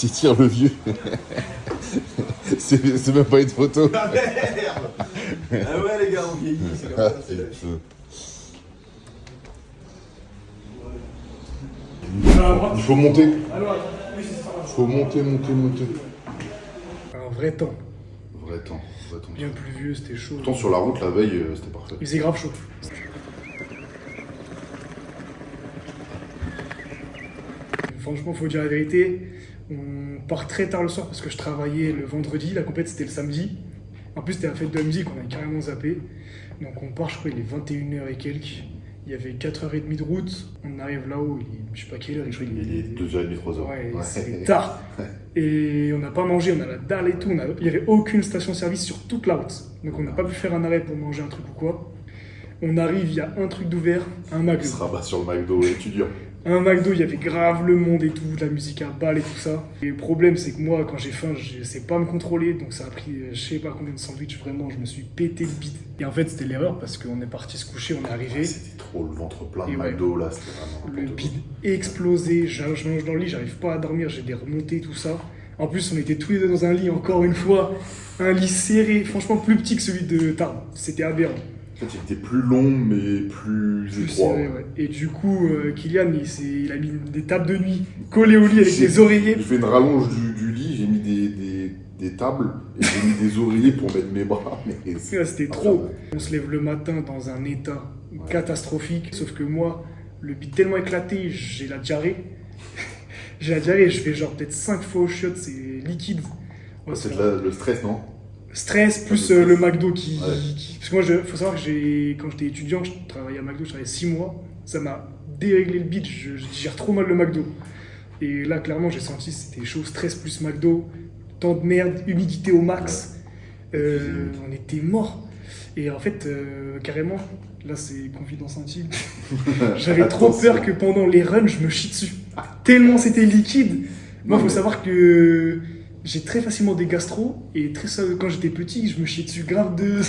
s'étire le vieux. C'est même pas une photo. Ah merde. Ah ouais les gars, on vieillit, c'est comme ça. Il faut monter. Faut monter. Un vrai temps. Vrai temps. Bien pluvieux, c'était chaud. Pourtant sur la route la veille, c'était parfait. Il faisait grave chaud. Franchement, faut dire la vérité, on part très tard le soir parce que je travaillais le vendredi, la compète c'était le samedi. En plus, c'était la fête de la musique, on a carrément zappé. Donc on part, je crois, il est 21h et quelques. Il y avait 4h30 de route. On arrive là-haut, je sais pas quelle heure, il est 2h30, 3h. Ouais, c'était tard. Et on n'a pas mangé, on a la dalle et tout. Il n'y avait aucune station-service sur toute la route. Donc on n'a pas pu faire un arrêt pour manger un truc ou quoi. On arrive, il y a un truc d'ouvert, un McDo. Il se rabat sur le McDo étudiant. Un McDo, il y avait grave le monde et tout, de la musique à balle et tout ça. Et le problème, c'est que moi, quand j'ai faim, je sais pas me contrôler. Donc ça a pris je sais pas combien de sandwichs, vraiment, je me suis pété le bide. Et en fait, c'était l'erreur parce qu'on est parti se coucher, on est arrivé. C'était trop le ventre plein de Et McDo là, c'était vraiment. Le bide explosé, je mange dans le lit, j'arrive pas à dormir, j'ai des remontées, tout ça. En plus, on était tous les deux dans un lit, encore une fois. Un lit serré, franchement plus petit que celui de Tarbes. C'était aberrant. En fait, il était plus long, mais plus étroit. Serré, ouais. Et du coup, Kylian, il a mis des tables de nuit collées au lit avec des oreillers. J'ai fait une rallonge du lit, j'ai mis des tables et j'ai mis des oreillers pour mettre mes bras. Mais C'était trop. On se lève le matin dans un état catastrophique. Sauf que moi, le bide tellement éclaté, j'ai la diarrhée. J'ai la diarrhée, je fais genre peut-être 5 fois au shot, c'est liquide. Ouais, c'est le stress, non? Stress plus le McDo qui... Ouais. Parce que moi, faut savoir que quand j'étais étudiant, je travaillais à McDo, je travaillais 6 mois. Ça m'a déréglé le bide, je digère trop mal le McDo. Et là, clairement, j'ai senti c'était chaud, stress plus McDo, temps de merde, humidité au max. On était morts. Et en fait, carrément, là c'est confidence intime, j'avais trop peur que pendant les runs, je me chie dessus. Tellement c'était liquide. Moi, il faut savoir que j'ai très facilement des gastro, et quand j'étais petit, je me chiais dessus grave de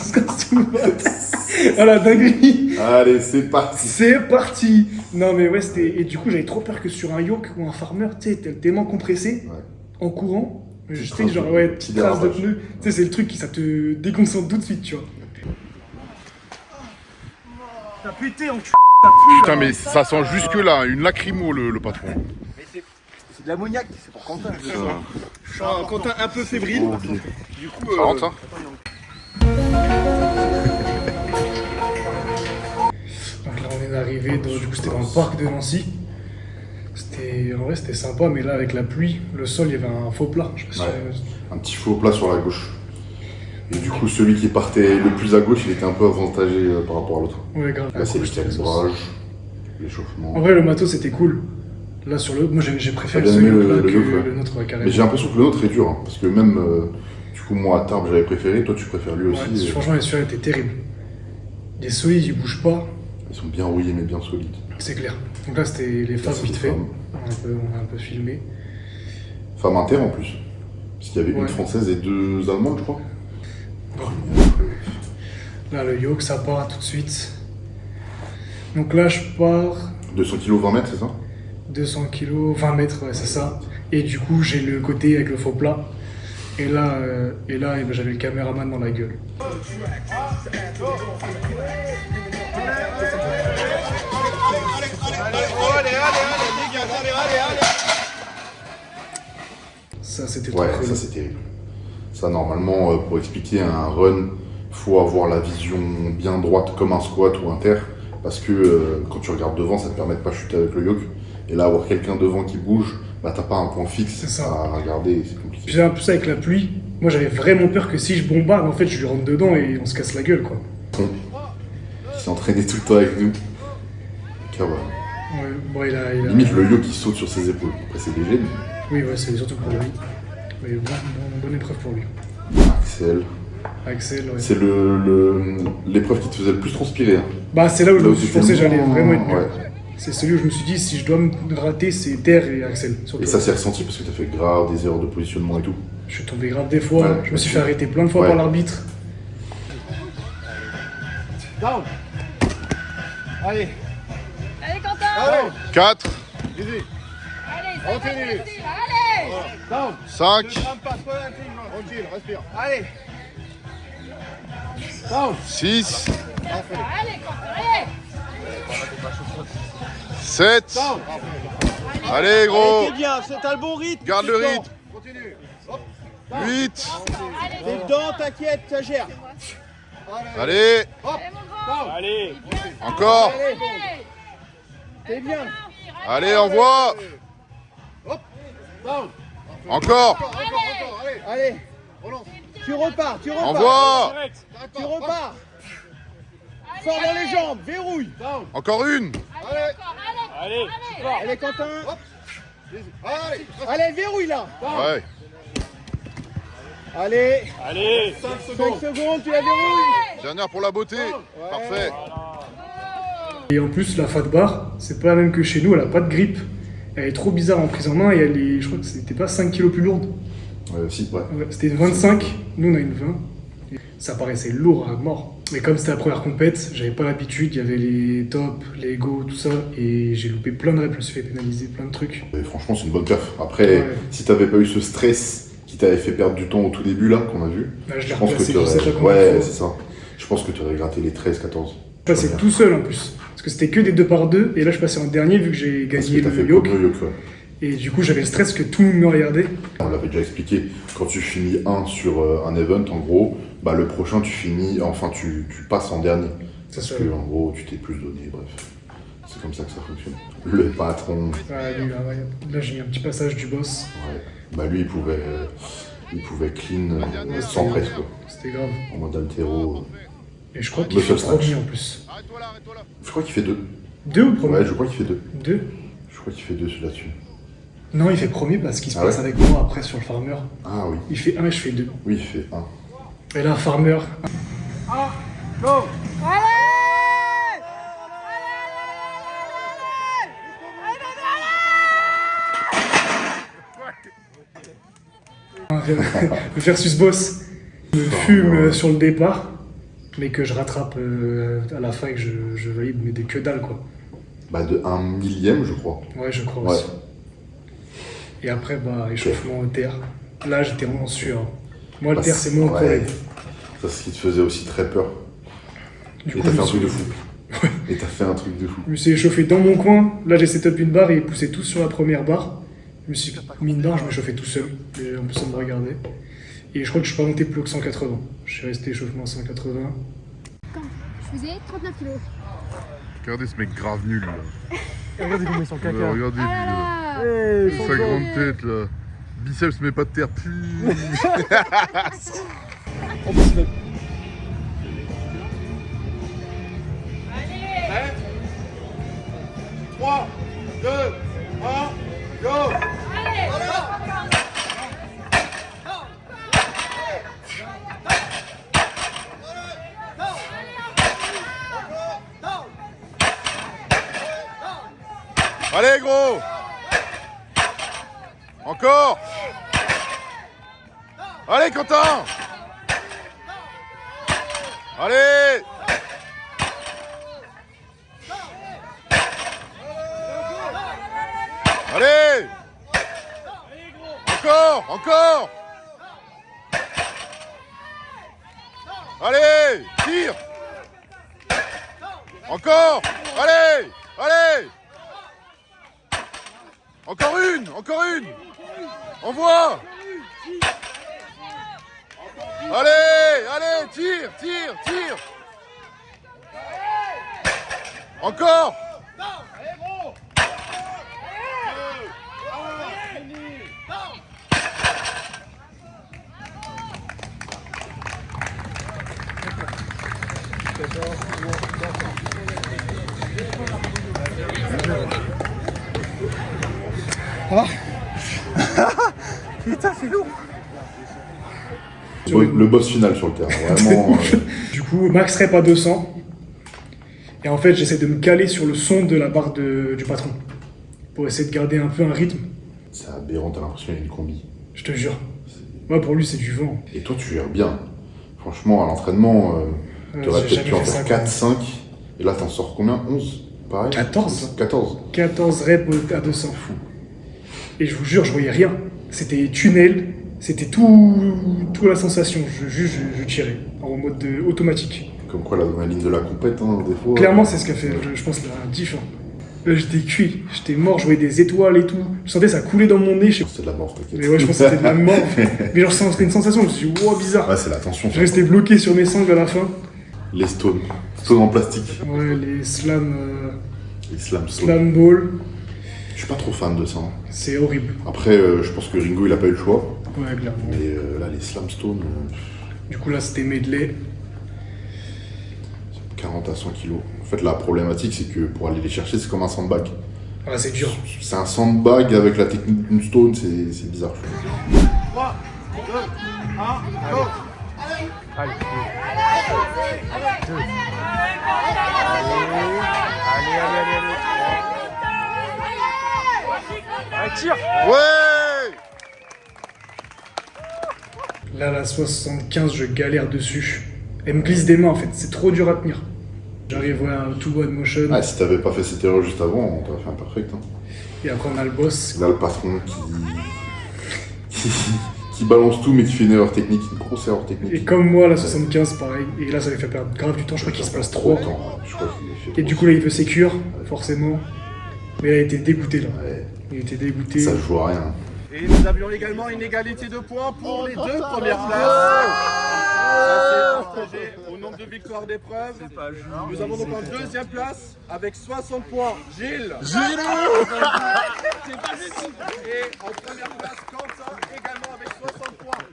voilà, dinguerie. Allez, c'est parti. C'est parti. Non mais ouais, c'était... Et du coup, j'avais trop peur que sur un yoke ou un farmer, tu sais, tellement compressé, en courant, je sais, genre, ouais, petite trace de pneu, tu sais, c'est le truc qui ça te déconcentre tout de suite, tu vois. T'as pété en cul. Putain, mais ça sent jusque là, une lacrymo le patron. C'est de l'ammoniac, c'est pour Quentin. Je suis un Quentin un peu fébrile. Oh, okay. Du coup, ça rentre, ça donc là, on est arrivé, du coup, c'était dans le parc de Nancy. En vrai, c'était sympa, mais là, avec la pluie, le sol, il y avait un faux plat. Je sais pas si un petit faux plat sur la gauche. Et du coup, celui qui partait le plus à gauche, il était un peu avantagé par rapport à l'autre. Ouais, grave. Là, c'est le calibrage, l'échauffement. En vrai, le matos, c'était cool. Là, sur le... Moi, j'ai préféré ce yoke-là que le nôtre, carrément. Mais j'ai l'impression que le nôtre est dur, hein, parce que même, du coup, moi, à Tarbes, j'avais préféré, toi, tu préfères lui aussi. Ouais, franchement, les sueurs étaient terribles. Les solides, ils bougent pas. Ils sont bien rouillés, mais bien solides. C'est clair. Donc là, c'était les femmes vite fait. On a un peu filmé. Femme inter, en plus. Parce qu'il y avait une française et 2 allemandes, je crois. Bon. Là, le yoke, ça part tout de suite. Donc là, je pars... 200 kg, 20 mètres, c'est ça? 200 kg, 20 mètres, ouais, c'est ça. Et du coup, j'ai le côté avec le faux plat. Et là, ben, j'avais le caméraman dans la gueule. Ça, c'était trop cool. Ça, c'est terrible. Ça, normalement, pour expliquer un run, faut avoir la vision bien droite comme un squat ou un terre. Parce que quand tu regardes devant, ça te permet de pas chuter avec le yoke. Et là, avoir quelqu'un devant qui bouge, bah t'as pas un point fixe à regarder, c'est compliqué. Puis en plus avec la pluie, moi j'avais vraiment peur que si je bombarde, en fait je lui rentre dedans et on se casse la gueule, quoi. Il s'est entraîné tout le temps avec nous. Car voilà. Ouais, bon, il a... Limite le yoke qui saute sur ses épaules. Après c'est léger, mais... Oui, ouais, c'est surtout pour lui. Mais bonne épreuve pour lui. Axel, ouais. C'est l'épreuve qui te faisait le plus transpirer. Hein. Bah c'est là où je me suis pensé j'allais vraiment être mieux. Ouais. C'est celui où je me suis dit, si je dois me rater, c'est Terre et Axel. Et ça s'est ressenti parce que t'as fait grave des erreurs de positionnement et tout. Je suis tombé grave des fois, je me suis fait arrêter plein de fois par l'arbitre. Down. Allez. Allez Quentin. Allez. 4. Allez, allez. Down. 5, Ne crame pas, sois intelligent. Tranquille, respire. Allez. Down. 6, Allez, allez. 7. Down. Allez, gros. T'es bien, t'as le bon rythme. Garde le T'es rythme. dedans. Continue. 8. T'es dedans, t'inquiète, ça gère. Allez. Hop. Down. Allez. Encore. Allez. T'es bien. Allez, envoie. Hop. Down. Encore. Allez. Relance. Tu repars, tu repars. Envoie. Tu repars. Sors dans les jambes, verrouille. Down. Encore une. Allez. Allez, Quentin. Allez. Allez, verrouille là. Down. Ouais. Allez. Allez. 5 secondes, tu la verrouilles. Dernière pour la beauté. Parfait. Et en plus, la fat bar, c'est pas la même que chez nous, elle a pas de grip. Elle est trop bizarre en prise en main et elle est, je crois que c'était pas 5 kilos plus lourde. Si, ouais. Ouais, c'était une 25, nous on a une 20. Et ça paraissait lourd à mort. Mais comme c'était la première compète, j'avais pas l'habitude, il y avait les tops, les go, tout ça, et j'ai loupé plein de reps, je me suis fait pénaliser, plein de trucs. Et franchement, c'est une bonne perf. Après, Ouais. si t'avais pas eu ce stress qui t'avait fait perdre du temps au tout début, là, qu'on a vu, Là, je l'ai je pense que replacé, tu je sais aurais. pas comment Ouais, il faut. c'est ça. Je pense que tu aurais gratté les 13, 14. Je passais tout seul en plus, parce que c'était que des 2x2, et là je passais en dernier vu que j'ai Parce gagné que t'as fait le le yoke. premier yoke, ouais. Et du coup j'avais le stress que tout le monde me regardait. On l'avait déjà expliqué, quand tu finis un sur un event, en gros, bah le prochain tu finis, enfin tu passes en dernier. C'est Parce ça. que en gros tu t'es plus donné, bref. C'est comme ça que ça fonctionne. Le patron, Ouais, lui, là j'ai mis un petit passage du boss, ouais. Bah lui il pouvait clean sans presse quoi. c'était grave. En mode altéro. Et je crois qu'il Muscle fait snatch. premier en plus. Je crois qu'il fait 2. 2 ou premier? Ouais, je crois qu'il fait 2. 2. Je crois qu'il fait 2 là-dessus. Non, il fait premier parce qu'il se Ah passe ouais avec moi après sur le farmer. Ah oui. Il fait 1 et je fais 2. Oui, il fait 1. Et là, farmer, Go. le versus boss me fume sur le départ, mais que je rattrape à la fin et que je valide, mais des que dalle quoi. Bah de 1 millième, je crois. Ouais, je crois Ouais. aussi. Et après, bah, échauffement au terre. Là, j'étais vraiment sûr. Moi, le Bah, terre, c'est mon ouais. problème. Ça, c'est ce qui te faisait aussi très peur. Du Et coup, t'as fait je un me truc de suis- fou. Et t'as fait un truc de fou. Je me suis échauffé dans mon coin. Là, j'ai setup une barre et ils poussaient tous sur la première barre. Je me suis mis une barre, je m'échauffais tout seul. Et en plus, on me regardait. Et je crois que je suis pas monté plus haut que 180. Je suis resté échauffement à 180. Quand je faisais 39 kilos. Regardez ce mec grave nul là. Regardez comment ils sont caca. Regardez Ah là là. sa grande tête là. Biceps mais pas de terre. En plus, il va- 3, 2, 1, go. Allez gros. Encore. Allez Quentin. Allez. Allez. Encore. Allez, tire. Encore. Allez. Encore une. Envoie. Allez, tire. Encore. Le boss final sur le terrain, vraiment. Du coup, max rep à 200. Et en fait, j'essaie de me caler sur le son de la barre du patron. Pour essayer de garder un peu un rythme. C'est aberrant, t'as l'impression qu'il y a une combi. Je te jure. Moi, pour lui, c'est du vent. Et toi, tu gères bien. Franchement, à l'entraînement, t'aurais j'ai peut-être jamais pu en fait faire ça, 4, 5. Et là, t'en sors combien? 11? Pareil 14. 14. 14 reps à 200. Et je vous jure, je voyais rien. c'était tunnel, c'était tout la sensation. Je tirais en mode automatique. Comme quoi l'adrénaline de la compète, hein, des fois. Clairement, c'est ce qu'a fait, je pense, la diff. Hein. Là, j'étais cuit, j'étais mort, je voyais des étoiles et tout. Je sentais ça couler dans mon nez. C'est de la mort, t'inquiète. Mais ouais, je pense que c'était de la mort. Mais genre, c'était une sensation, je me suis dit, wow, bizarre. Ouais, c'est la tension. Je restais bloqué sur mes sangles à la fin. Les stones. Stones en plastique. Ouais, les slams. Les slam stones. Slam ball. Je suis pas trop fan de ça. Hein. C'est horrible. Après, je pense que Ringo, il a pas eu le choix. Ouais, clairement. Mais là, les slam stones, Du coup, là, c'était medley. 40 à 100 kilos. En fait, la problématique, c'est que pour aller les chercher, c'est comme un sandbag. Ah, c'est dur. C'est un sandbag avec la technique d'une stone, c'est bizarre. 3, 2, 1, go. Allez. Allez, tire. Ouais! Là, la 75, je galère dessus. Elle me glisse des mains, en fait. C'est trop dur à tenir. J'arrive à un two one motion. Ah, si t'avais pas fait cette erreur juste avant, on t'aurait fait un perfect. Hein. Et après, on a le boss. Là, le patron qui balance tout, mais qui fait une erreur technique, une grosse erreur technique. Et comme moi, la 75, pareil. Et là, ça lui fait perdre grave du temps. Je crois qu'il se passe trop. de temps. Ouais. Je crois qu'il fait Et trop. du coup, là, il veut sécure, forcément. Mais là, il était dégoûté, là. Ouais. Il était dégoûté. Ça joue à rien. Et nous avions également une égalité de points pour les deux premières places. Ça s'est partagé au nombre de victoires d'épreuves. Nous avons donc en deuxième place avec 60 points Gilles. Et en première place Quentin également avec 60 points.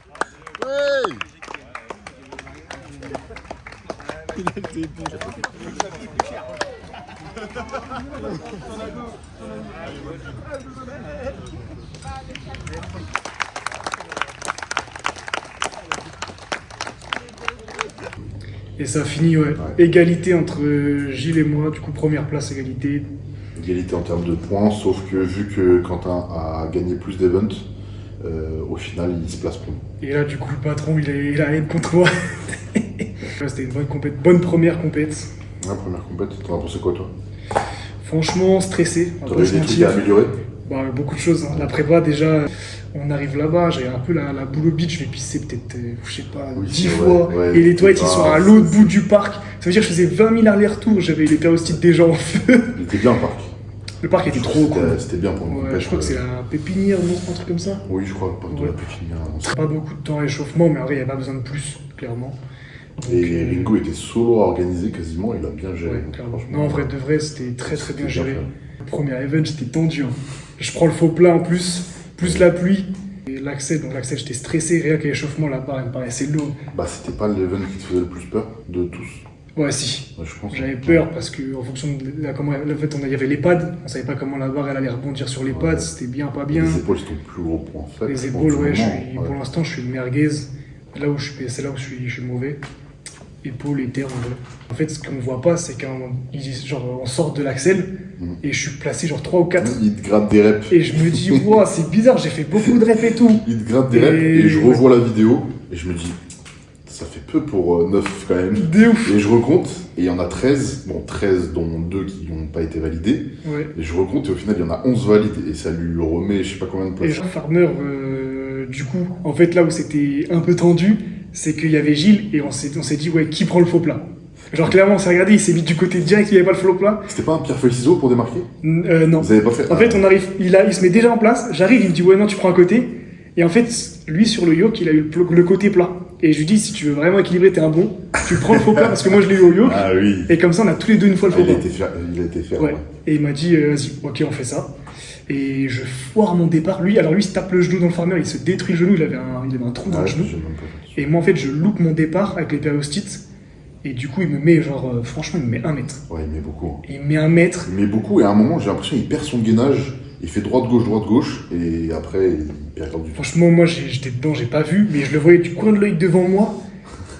Et ça finit, ouais. Égalité entre Gilles et moi. Du coup, première place, égalité. Égalité en termes de points, sauf que vu que Quentin a gagné plus d'events, au final, il se place pour nous. Et là, du coup, le patron, il a haine contre moi. Ouais, c'était une bonne première compète. La première compète, t'en as pensé quoi, toi? Franchement, stressé. On va T'aurais pas se eu des trucs à mentir. améliorer? Bah, beaucoup de choses. Hein. La prépa, déjà, on arrive là-bas, j'avais un peu la boule au beach, je vais pisser peut-être, je sais pas, Oui, 10 c'est fois. vrai, ouais. Et les toilettes, ils sont à l'autre c'est- bout du parc. Ça veut dire que je faisais 20 000 allers-retours, j'avais les péristyles déjà en feu. Il était bien, le parc. Le parc était trop cool. C'était bien pour une Ouais, compète. je crois que c'est la pépinière, non, un truc comme ça. Oui, je crois, pas de Ouais. la pépinière. non. Pas beaucoup de temps à échauffement, mais en vrai, il n'y a pas besoin de plus, clairement. Donc, Et Ringo était solo à organiser quasiment, il a bien géré. ouais, donc clairement. franchement, Non, en vrai, de vrai, c'était très très bien c'était géré. bien Le premier event, j'étais tendu. Hein. Je prends le faux plat en plus la pluie. Et l'accès, j'étais stressé, rien qu'à l'échauffement, la barre, elle me paraissait lourde. Bah, c'était pas l'event qui te faisait le plus peur de tous, Ouais, si. ouais, je pense. J'avais peur parce que en fonction de comment, en fait, il y avait les pads, on savait pas comment la barre elle allait rebondir sur les pads, c'était bien, pas bien. Les épaules, c'est ton plus gros point faible. Les je épaules, pense, ouais, du moment, ouais. pour l'instant, je suis une merguez. C'est là où je suis mauvais. Épaules et terre, en vrai. En fait, ce qu'on voit pas, c'est on sort de l'axel et je suis placé genre 3 ou 4. Il te gratte des reps. Et je me dis, wow, c'est bizarre, j'ai fait beaucoup de reps et tout. Il te gratte des reps et je revois la vidéo et je me dis, ça fait peu pour 9 quand même. De ouf. Et je recompte et il y en a 13, bon 13 dont 2 qui n'ont pas été validés. Ouais. Et je recompte et au final il y en a 11 valides et ça lui remet je sais pas combien de Et places. genre, Farmer, du coup, en fait, là où c'était un peu tendu, c'est qu'il y avait Gilles et on s'est dit, ouais, qui prend le faux plat? Genre, clairement, on s'est regardé, il s'est mis du côté direct, il n'y avait pas le faux plat. C'était pas un pierre feuille ciseaux pour démarquer? Non. Vous avez pas fait? En fait, on arrive, il se met déjà en place, j'arrive, il me dit, ouais, non, tu prends un côté. Et en fait, lui, sur le yoke, il a eu le côté plat. Et je lui dis, si tu veux vraiment équilibrer, t'es un bon, tu prends le faux plat parce que moi, je l'ai eu au yoke. Ah oui. Et comme ça, on a tous les deux une fois le Ah, faux il a plat. été fier. Il a été fier. Ouais. Ouais. Et il m'a dit, vas-y, ok, on fait ça. Et je foire mon départ. Lui, il se tape le genou dans le farmer, il se détruit le genou, il avait un trou dans Ah, le je genou. j'ai même pas fait. Et moi, en fait, je loupe mon départ avec les périostites. Et du coup, il me met, franchement, il me met 1 mètre. Ouais, il met beaucoup. Hein. Il me met 1 mètre. Il met beaucoup et à un moment j'ai l'impression qu'il perd son gainage. Il fait droite-gauche et après il perd du temps. Franchement, moi, j'étais dedans, j'ai pas vu, mais je le voyais du coin de l'œil devant moi.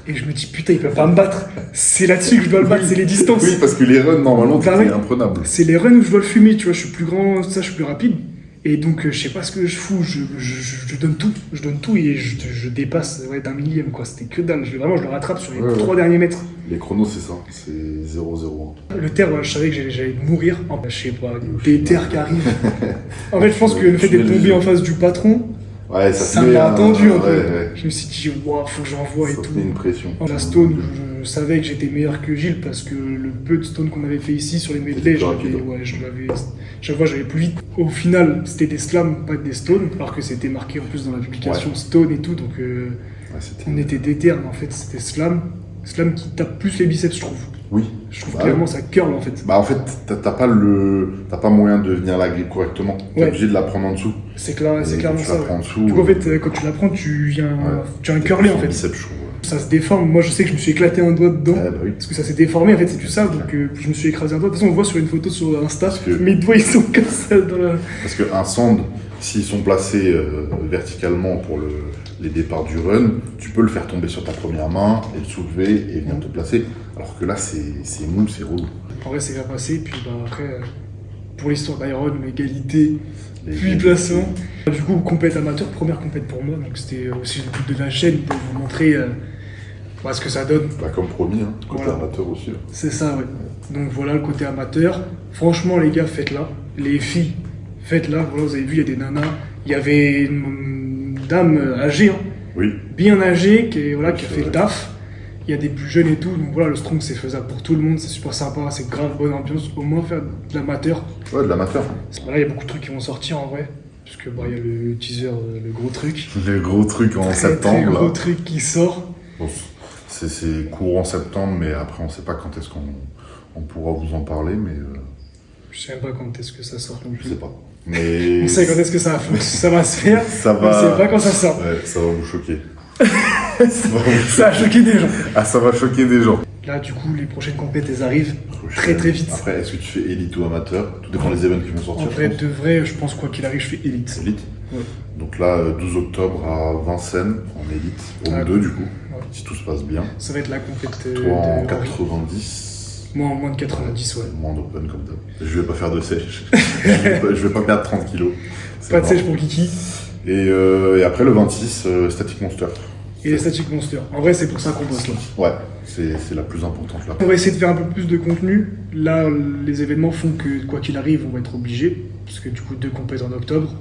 Et je me dis, putain, il peut pas me battre. C'est là-dessus que je dois le battre, c'est les distances. Oui, parce que les runs normalement Bah c'était ouais. imprenable. C'est les runs où je dois le fumer, tu vois, je suis plus grand, ça, je suis plus rapide. Et donc, je sais pas ce que je fous, je donne tout. Je donne tout et je dépasse d'un millième, quoi. C'était que dalle. Je le rattrape sur les 3 derniers mètres. Les chronos c'est ça, c'est 0-0. Le terre, je savais que j'allais mourir. Je sais pas, des terres qui arrivent. En fait, je pense que le fait d'être tombé en face du patron, Ouais, Ça te met m'a un- attendu un peu. ouais. Je me suis dit, waouh, faut que j'envoie et Ça te tout. met une pression. La stone, je savais que j'étais meilleur que Gilles parce que le peu de stone qu'on avait fait ici sur les medley, C'était rapide. chaque fois j'allais plus vite. Au final, c'était des slams, pas des stones, alors que c'était marqué en plus dans la publication Ouais. stone et tout, donc Ouais, on était déter, mais en fait c'était slam. Slam qui tape plus les biceps, je trouve. Oui. Je trouve Bah, clairement ça curl en fait. Bah en fait, t'as pas moyen de venir la grille correctement. T'es Ouais. obligé de la prendre en dessous. C'est clair, c'est Et clairement quand tu ça. la prends en Ouais. dessous, Du coup, en fait, quand tu la prends, tu as un curlé en fait. Biceps, je trouve. Ça se déforme. Moi, je sais que je me suis éclaté un doigt dedans. Ouais, bah oui. Parce que ça s'est déformé, en fait, c'est tout ça. Donc, je me suis écrasé un doigt. De toute façon, on voit sur une photo sur Insta, Parce que- mes doigts ils sont comme ça dans la. Parce qu'un sand, s'ils sont placés verticalement pour les départs du run, tu peux le faire tomber sur ta première main et le soulever et venir te placer. Alors que là, c'est mou, c'est relou. En vrai, c'est bien passé. Puis, bah, après, pour l'histoire d'Iron, égalité, Et- puis placement. Du coup, compète amateur, première compète pour moi. Donc, c'était aussi le but de la chaîne pour vous montrer ce que ça donne. Bah, comme promis, hein, côté Voilà. amateur aussi. Là. C'est ça, ouais. Donc voilà le côté amateur. Franchement, les gars, faites-la. Les filles, faites-la. Voilà, vous avez vu, il y a des nanas. Il y avait une dame âgée, hein, Oui, bien âgée, qui a C'est fait le vrai. taf. Il y a des plus jeunes et tout. Donc voilà, le strong, c'est faisable pour tout le monde. C'est super sympa. C'est grave bonne ambiance. Au moins, faire de l'amateur. ouais, de l'amateur. Là, il y a beaucoup de trucs qui vont sortir en vrai. Puisque bah, il y a le teaser, le gros truc. Le gros truc en Très septembre. gros Là. truc qui sort. Bon, c'est courant septembre, mais après, on sait pas quand est-ce qu'on pourra vous en parler, mais Je sais même pas quand est-ce que ça sort non je plus. sais pas. Mais On sait quand est-ce que ça va se faire. ça Mais on va. sait pas quand ça sort. Ouais, ça va vous choquer. Ça va vous Ça a choqué des gens. Ah, ça va choquer des gens. Là, du coup, les prochaines compètes, elles arrivent très très vite. Après, est-ce que tu fais élite ou amateur? Tout dépend des événements qui vont sortir. En vrai, de vrai, je pense quoi qu'il arrive, je fais élite. Élite. Ouais. Donc là, 12 octobre à Vincennes, en élite. Au Ah, 2 du coup, ouais. si tout se passe bien. Ça va être la compète Toi en de 90. Moi en moins de 90, ouais. Moins d'open comme d'hab. Je vais pas faire de sèche. Je vais pas perdre 30 kilos. C'est Pas de mort. sèche pour Kiki. Et après le 26, Static Monster. Et les Static Monster. En vrai, c'est pour ça qu'on bosse là. Ouais, c'est la plus importante là. On va essayer de faire un peu plus de contenu. Là, les événements font que, quoi qu'il arrive, on va être obligé. Parce que du coup, 2 compètes en octobre.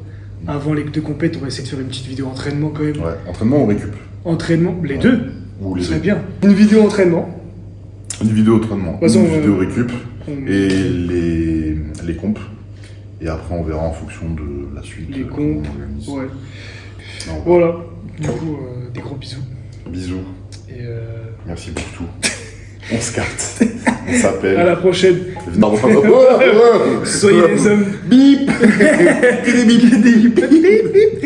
Avant les 2 compètes, on va essayer de faire une petite vidéo entraînement quand même. Ouais, entraînement ou récup. Entraînement, les deux. Ou les Ce serait deux. bien. Une vidéo entraînement. Une vidéo entraînement, toute façon, une vidéo récup on- et les compes. Et après on verra en fonction de la suite. Les comment comptes. on organise. Ouais. Non, Voilà. Du coup, des gros bisous. bisous, Et merci pour tout. On se capte, on s'appelle. à la prochaine. Venez- Soyez les hommes. Bip. Que des bip.